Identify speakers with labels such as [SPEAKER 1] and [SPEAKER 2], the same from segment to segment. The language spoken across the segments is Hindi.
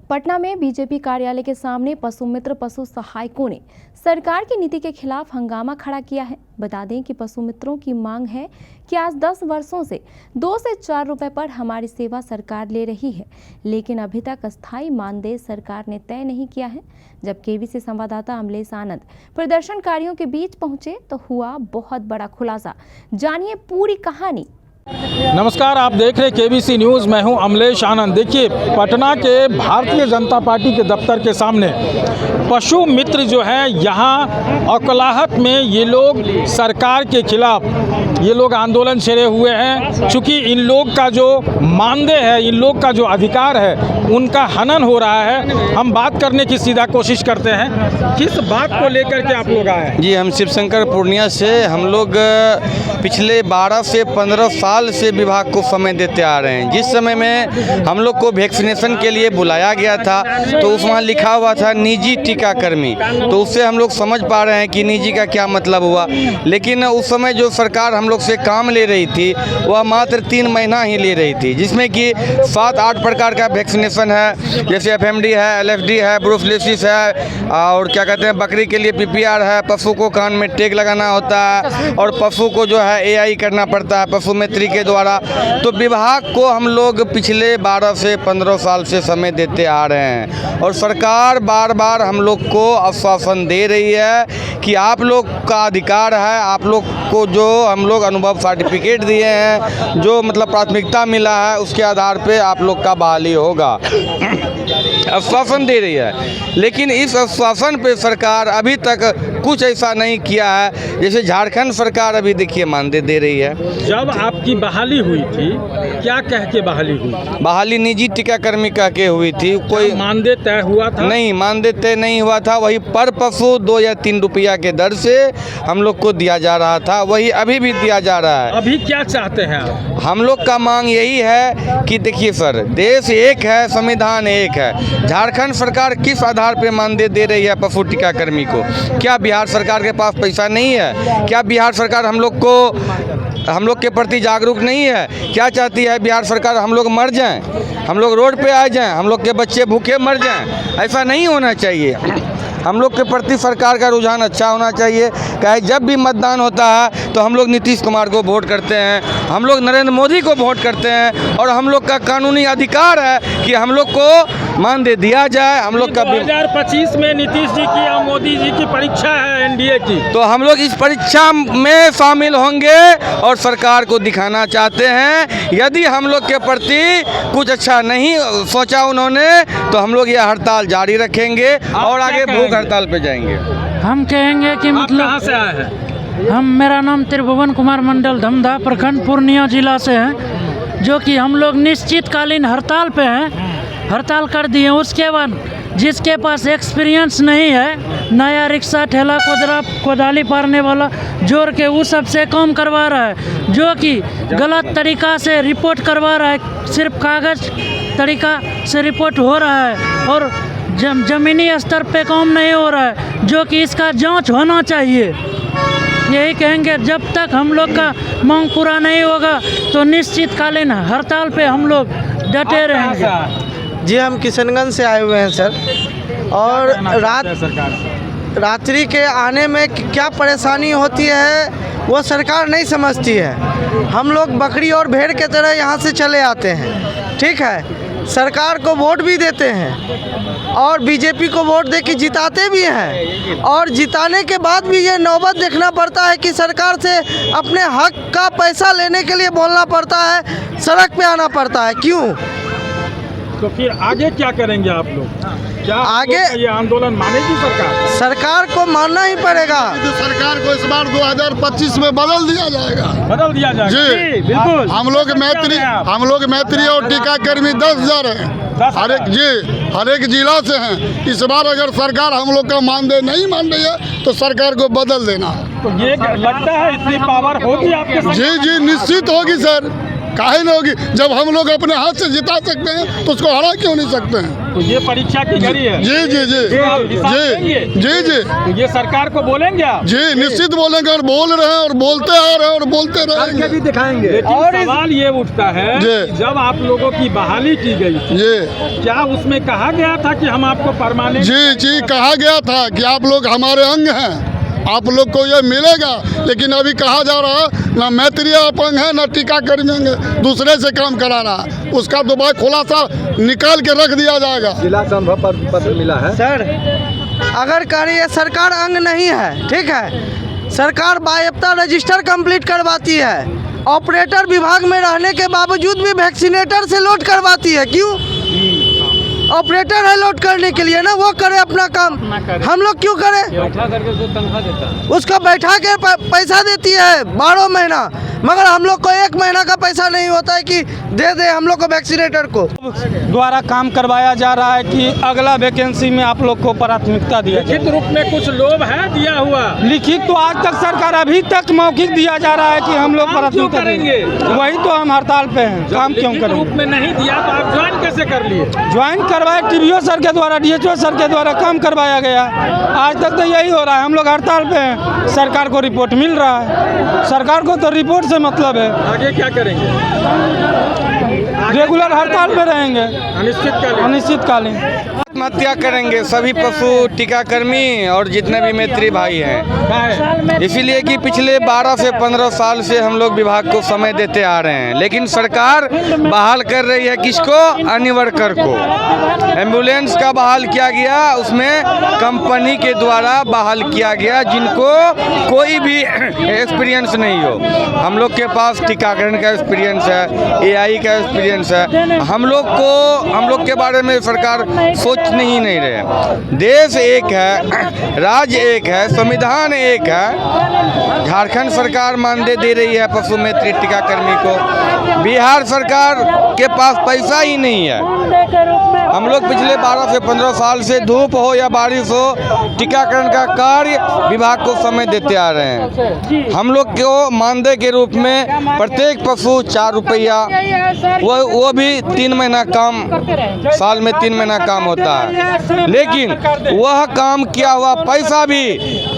[SPEAKER 1] पटना में बीजेपी कार्यालय के सामने पशु मित्र पशु सहायकों ने सरकार की नीति के खिलाफ हंगामा खड़ा किया है। बता दें कि पशु मित्रों की मांग है कि आज 10 वर्षों से 2 से 4 रुपए पर हमारी सेवा सरकार ले रही है, लेकिन अभी तक अस्थायी मानदेय सरकार ने तय नहीं किया है। जब केबीसी संवाददाता अमलेश आनंद प्रदर्शनकारियों के बीच पहुंचे तो हुआ बहुत बड़ा खुलासा। जानिए पूरी कहानी।
[SPEAKER 2] नमस्कार, आप देख रहे केबीसी न्यूज़। मैं हूं अमलेश आनंद। देखिए, पटना के भारतीय जनता पार्टी के दफ्तर के सामने पशु मित्र जो हैं यहाँ औकलाहट में ये लोग सरकार के खिलाफ ये लोग आंदोलन छेड़े हुए हैं। चूँकि इन लोग का जो मानदेय है, इन लोग का जो अधिकार है, उनका हनन हो रहा है। हम बात करने की सीधा कोशिश करते हैं। किस बात को लेकर के आप लोग आए हैं?
[SPEAKER 3] जी, हम शिवशंकर पूर्णिया से हम लोग पिछले 12 से 15 साल से विभाग को समय देते आ रहे हैं। जिस समय में हम लोग को वैक्सीनेशन के लिए बुलाया गया था तो उस वहाँ लिखा हुआ था निजी टीकाकर्मी, तो उससे हम लोग समझ पा रहे हैं कि निजी का क्या मतलब हुआ। लेकिन उस समय जो सरकार हम लोग से काम ले रही थी वह मात्र 3 महीना ही ले रही थी, जिसमें कि 7-8 प्रकार का वैक्सीनेशन है, जैसे FMD है, LFD है, ब्रूसेलोसिस है, और क्या कहते हैं बकरी के लिए PPR है, पशु को कान में टैग लगाना होता है, और पशु को जो है AI करना पड़ता है पशु मित्री के द्वारा। तो विभाग को हम लोग पिछले 12 से 15 साल से समय देते आ रहे हैं, और सरकार बार बार हम लोग को आश्वासन दे रही है कि आप लोग का अधिकार है, आप लोग को जो हम लोग अनुभव सर्टिफिकेट दिए हैं, जो मतलब प्राथमिकता मिला है, उसके आधार पे आप लोग का बहाली होगा, आश्वासन दे रही है। लेकिन इस आश्वासन पे सरकार अभी तक कुछ ऐसा नहीं किया है। जैसे झारखंड सरकार अभी देखिए मानदेय दे रही है।
[SPEAKER 2] जब आपकी बहाली हुई थी, क्या कह के बहाली हुई?
[SPEAKER 3] बहाली निजी टीकाकर्मी कह के हुई थी। कोई
[SPEAKER 2] मानदेय तय हुआ था?
[SPEAKER 3] नहीं, मानदेय तय नहीं हुआ था। वही पर पशु 2 या 3 रुपया के दर से हम लोग को दिया जा रहा था, वही अभी भी दिया जा रहा है।
[SPEAKER 2] अभी क्या चाहते हैं आप?
[SPEAKER 3] हम लोग का मांग यही है कि देखिए सर, देश एक है, संविधान एक है। झारखंड सरकार किस आधार पे मानदेय दे रही है पशु टीकाकर्मी को? क्या बिहार सरकार के पास पैसा नहीं है? क्या बिहार सरकार हम लोग के प्रति जागरूक नहीं है? क्या चाहती है बिहार सरकार? हम लोग मर जाएं, हम लोग रोड पे आ जाएं, हम लोग के बच्चे भूखे मर जाएं? ऐसा नहीं होना चाहिए। हम लोग के प्रति सरकार का रुझान अच्छा होना चाहिए। क्या जब भी मतदान होता है तो हम लोग नीतीश कुमार को वोट करते हैं, हम लोग नरेंद्र मोदी को वोट करते हैं, और हम लोग का कानूनी अधिकार है कि हम लोग को मानदेय दिया जाए। हम लोग का
[SPEAKER 2] 2025 में नीतीश जी की और मोदी जी की परीक्षा है NDA की,
[SPEAKER 3] तो हम लोग इस परीक्षा में शामिल होंगे और सरकार को दिखाना चाहते हैं। यदि हम लोग के प्रति कुछ अच्छा नहीं सोचा उन्होंने तो हम लोग यह हड़ताल जारी रखेंगे और आगे भूख हड़ताल पे जाएंगे।
[SPEAKER 4] हम कहेंगे कि मतलब
[SPEAKER 2] कहाँ से आए हैं?
[SPEAKER 4] मेरा नाम त्रिभुवन कुमार मंडल, धमधा प्रखंड पूर्णिया जिला से है, जो कि हम लोग निश्चितकालीन हड़ताल पे हैं। हड़ताल कर दिए। उसके बाद जिसके पास एक्सपीरियंस नहीं है, नया रिक्शा ठेला कोदाली पारने वाला जोड़ के वो सबसे काम करवा रहा है, जो कि गलत तरीका से रिपोर्ट करवा रहा है। सिर्फ कागज़ तरीका से रिपोर्ट हो रहा है और ज़मीनी स्तर पे काम नहीं हो रहा है, जो कि इसका जांच होना चाहिए। यही कहेंगे, जब तक हम लोग का मांग पूरा नहीं होगा तो निश्चितकालीन हड़ताल पे हम लोग डटे रहेंगे।
[SPEAKER 5] जी, हम किशनगंज से आए हुए हैं सर, और रात्रि के आने में क्या परेशानी होती है वो सरकार नहीं समझती है। हम लोग बकरी और भेड़ के तरह यहाँ से चले आते हैं, ठीक है। सरकार को वोट भी देते हैं और बीजेपी को वोट दे के जिताते भी हैं, और जिताने के बाद भी ये नौबत देखना पड़ता है कि सरकार से अपने हक का पैसा लेने के लिए बोलना पड़ता है, सड़क पे आना पड़ता है। क्यों?
[SPEAKER 2] तो फिर आगे क्या करेंगे आप लोग? क्या
[SPEAKER 5] आगे
[SPEAKER 2] ये आंदोलन मानेगी सरकार?
[SPEAKER 5] सरकार को मानना ही पड़ेगा।
[SPEAKER 6] तो सरकार को इस बार 2025 में बदल दिया जाएगा।
[SPEAKER 2] बदल दिया जाएगा
[SPEAKER 6] जी,
[SPEAKER 2] बिल्कुल।
[SPEAKER 6] हम लोग मैत्री और टीकाकर्मी 10,000 हैं, हर एक जिला से हैं। इस बार अगर सरकार हम लोग का मानदेय नहीं मान रही है तो सरकार को बदल देना।
[SPEAKER 2] तो ये लगता है इतनी पावर होगी आपके?
[SPEAKER 6] जी, निश्चित होगी सर। काहे नहीं होगी? जब हम लोग अपने हाथ से जिता सकते हैं तो उसको हरा क्यों नहीं सकते हैं?
[SPEAKER 2] तो ये परीक्षा की घड़ी है।
[SPEAKER 6] जी जी जी जी जी जी
[SPEAKER 2] तो ये सरकार को बोलेंगे आप?
[SPEAKER 6] जी निश्चित बोलेंगे, और बोल रहे हैं और बोलते आ रहे हैं और बोलते रहेंगे।
[SPEAKER 2] भी दिखाएंगे। लेकिन सवाल ये उठता है कि जब आप लोगों की बहाली की गई थी,
[SPEAKER 6] जी
[SPEAKER 2] क्या उसमें कहा गया था कि हम आपको परमानेंट?
[SPEAKER 6] जी जी कहा गया था कि आप लोग हमारे अंग हैं, आप लोग को ये मिलेगा। लेकिन अभी कहा जा रहा है ना मैत्रीय अपंग है ना टीकाकर्मी है, दूसरे से काम कराना, उसका दोबारा खुलासा निकाल के रख दिया जाएगा।
[SPEAKER 2] जिला संभव पत्र मिला है
[SPEAKER 5] सर, अगर कह रही है सरकार अंग नहीं है, ठीक है, सरकार बायफ्ता रजिस्टर कंप्लीट करवाती है, ऑपरेटर विभाग में रहने के बावजूद भी वैक्सीनेटर से लोड करवाती है। क्यों? ऑपरेटर है लोड करने के लिए ना, वो करे अपना काम, हम लोग क्यों करें?
[SPEAKER 2] बैठा करके जो तनख्वाह देता है
[SPEAKER 5] उसको बैठा के पैसा देती है 12 महीना, मगर हम लोग को 1 महीना का पैसा नहीं होता है कि दे दे हम लोग को वैक्सीनेटर को।
[SPEAKER 7] द्वारा काम करवाया जा रहा है कि अगला वैकेंसी में आप लोग को प्राथमिकता दिया जाए।
[SPEAKER 2] लिखित रूप में कुछ लोभ है दिया हुआ?
[SPEAKER 7] लिखित तो आज तक सरकार, अभी तक मौखिक दिया जा रहा है कि हम लोग प्राथमिकता
[SPEAKER 2] करेंगे।
[SPEAKER 7] वही तो हम हड़ताल पे हैं, काम क्यों
[SPEAKER 2] लिखित रूप
[SPEAKER 7] करेंगे?
[SPEAKER 2] में नहीं दिया तो आप ज्वाइन कैसे कर लिए?
[SPEAKER 7] ज्वाइन करवाए टीबीओ सर के द्वारा, डीएचओ सर के द्वारा काम करवाया गया। आज तक तो यही हो रहा है, हम लोग हड़ताल पे हैं, सरकार को रिपोर्ट मिल रहा है, सरकार को तो रिपोर्ट से मतलब है।
[SPEAKER 2] आगे क्या करेंगे?
[SPEAKER 7] रेगुलर हड़ताल पे रहेंगे,
[SPEAKER 2] अनिश्चितकालीन।
[SPEAKER 7] अनिश्चितकालीन।
[SPEAKER 3] आत्महत्या करेंगे सभी पशु टीकाकर्मी और जितने भी मैत्री भाई हैं, इसीलिए कि पिछले 12 से 15 साल से हम लोग विभाग को समय देते आ रहे हैं, लेकिन सरकार बहाल कर रही है किसको? अन्य वर्कर को। एम्बुलेंस का बहाल किया गया, उसमें कंपनी के द्वारा बहाल किया गया, जिनको कोई भी एक्सपीरियंस नहीं हो। हम लोग के पास टीकाकरण का एक्सपीरियंस है, एआई का एक्सपीरियंस है। हम लोग के बारे में सरकार सोच नहीं रहे। देश एक है, राज्य एक है, संविधान एक है। झारखंड सरकार मानदेय दे रही है पशु मैत्री टीकाकर्मी को, बिहार सरकार के पास पैसा ही नहीं है। हम लोग पिछले 12 से 15 साल से धूप हो या बारिश हो, टीकाकरण का कार्य विभाग को समय देते आ रहे हैं। हम लोग को मानदेय के रूप में प्रत्येक पशु 4 रुपया, वो भी 3 महीना काम, साल में 3 महीना काम होता है, लेकिन वह काम किया हुआ पैसा भी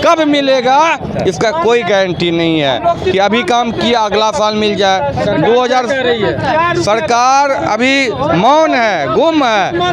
[SPEAKER 3] कब मिलेगा इसका कोई गारंटी नहीं है कि अभी काम किया अगला साल मिल जाए। 2000 सरकार अभी मौन है, गुम है,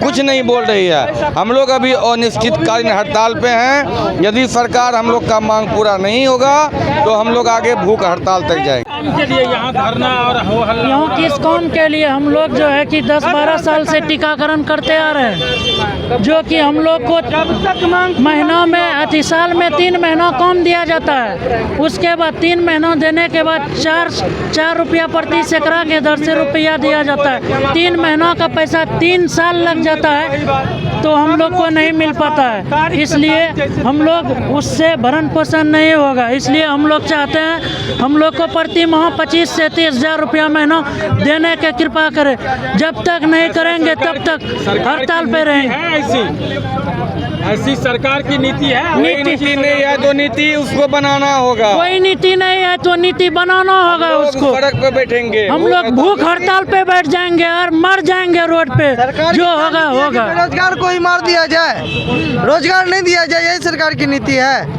[SPEAKER 3] कुछ नहीं बोल रही है। हम लोग अभी अनिश्चितकालीन हड़ताल पे हैं। यदि सरकार हम लोग का मांग पूरा नहीं होगा तो हम लोग आगे भूख हड़ताल तक जाएंगे।
[SPEAKER 2] के लिए यहाँ धरना और हो हल्ला,
[SPEAKER 4] यहाँ किस काम के लिए? हम लोग जो है कि 10-12 साल से टीकाकरण करते आ रहे हैं, जो कि हम लोग को महीना में साल में 3 महीना काम दिया जाता है। उसके बाद 3 महीना देने के बाद 4 रुपया प्रति सैकड़ा के दर से रुपया दिया जाता है। 3 महीना का पैसा 3 साल लग जाता है, तो हम लोग को नहीं मिल पाता है। इसलिए हम लोग उससे भरण पोषण नहीं होगा। इसलिए हम लोग चाहते हैं हम लोग को प्रति माह 25 से 30 हज़ार रुपया महीना देने की कृपा करें। जब तक नहीं करेंगे तब तक हड़ताल पे रहेंगे।
[SPEAKER 2] ऐसी सरकार की नीति है?
[SPEAKER 3] नीति नहीं है तो नीति उसको बनाना होगा।
[SPEAKER 4] कोई नीति नहीं है तो नीति बनाना होगा उसको।
[SPEAKER 3] सड़क पे बैठेंगे,
[SPEAKER 4] हम लोग भूख हड़ताल पे बैठ जाएंगे और मर जाएंगे रोड पे। जो होगा होगा।
[SPEAKER 5] रोजगार को ही मार दिया जाए, रोजगार नहीं दिया जाए, यही सरकार की नीति है।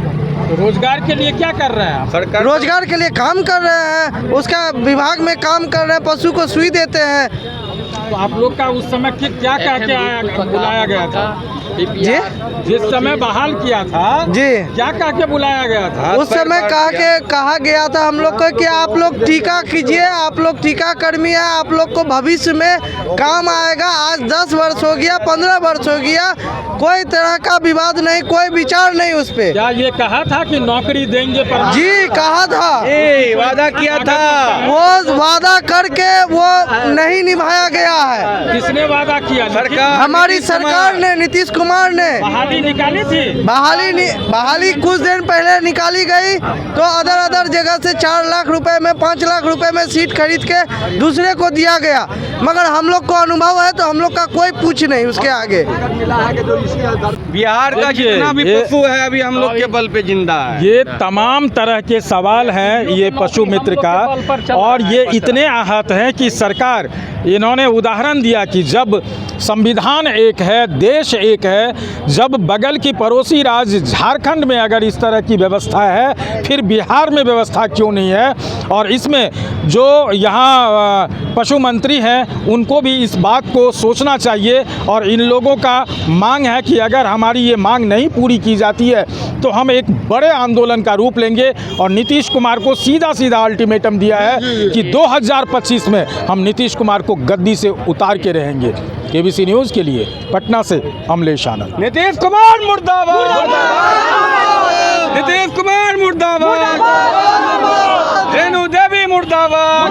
[SPEAKER 2] रोजगार के लिए क्या कर रहे हैं
[SPEAKER 3] सरकार?
[SPEAKER 5] रोजगार के लिए काम कर रहे हैं, उसका विभाग में काम कर रहे हैं, पशु को सुई देते हैं।
[SPEAKER 2] तो आप लोग का उस समय क्या कह के बुलाया गया था
[SPEAKER 5] जी?
[SPEAKER 2] जिस समय बहाल किया था
[SPEAKER 5] जी,
[SPEAKER 2] क्या कह के बुलाया गया था?
[SPEAKER 5] उस समय कहा गया था हम लोग को कि आप लोग टीका कीजिए, आप लोग टीकाकर्मी है, आप लोग को भविष्य में काम आएगा। आज 10 वर्ष हो गया, 15 वर्ष हो गया, कोई तरह का विवाद नहीं, कोई विचार नहीं उस पे।
[SPEAKER 2] क्या ये कहा था कि नौकरी देंगे पर?
[SPEAKER 5] जी कहा था,
[SPEAKER 3] वादा किया था,
[SPEAKER 5] वो वादा करके वो नहीं निभाया गया है।
[SPEAKER 2] किसने वादा किया?
[SPEAKER 3] सरकार,
[SPEAKER 5] हमारी सरकार ने, नीतीश कुमार ने
[SPEAKER 2] बहाली निकाली थी।
[SPEAKER 5] बहाली कुछ दिन पहले निकाली गई, तो अदर जगह से 4 लाख रुपए में 5 लाख रुपए में सीट खरीद के दूसरे को दिया गया, मगर हम लोग को अनुभव है तो हम लोग का कोई पूछ नहीं उसके आगे।
[SPEAKER 3] बिहार का जितना भी पशु है अभी हम लोग के बल पे जिंदा है।
[SPEAKER 2] ये तमाम तरह के सवाल हैं ये पशु मित्र का, और ये इतने आहत हैं कि सरकार, इन्होंने उदाहरण दिया कि जब संविधान एक है, देश एक है, जब बगल की पड़ोसी राज्य झारखंड में अगर इस तरह की व्यवस्था है, फिर बिहार में व्यवस्था क्यों नहीं है। और इसमें जो यहाँ पशु मंत्री हैं उनको भी इस बात को सोचना चाहिए, और इन लोगों का मांग है कि अगर हमारी ये मांग नहीं पूरी की जाती है तो हम एक बड़े आंदोलन का रूप लेंगे। और नीतीश कुमार को सीधा अल्टीमेटम दिया है कि 2025 में हम नीतीश कुमार को गद्दी से उतार के रहेंगे। केबीसी न्यूज़ के लिए पटना से अमलेश आनंद।
[SPEAKER 3] नीतीश कुमार मुर्दाबाद, नीतीश कुमार मुर्दाबाद, रेणु देवी मुर्दाबाद,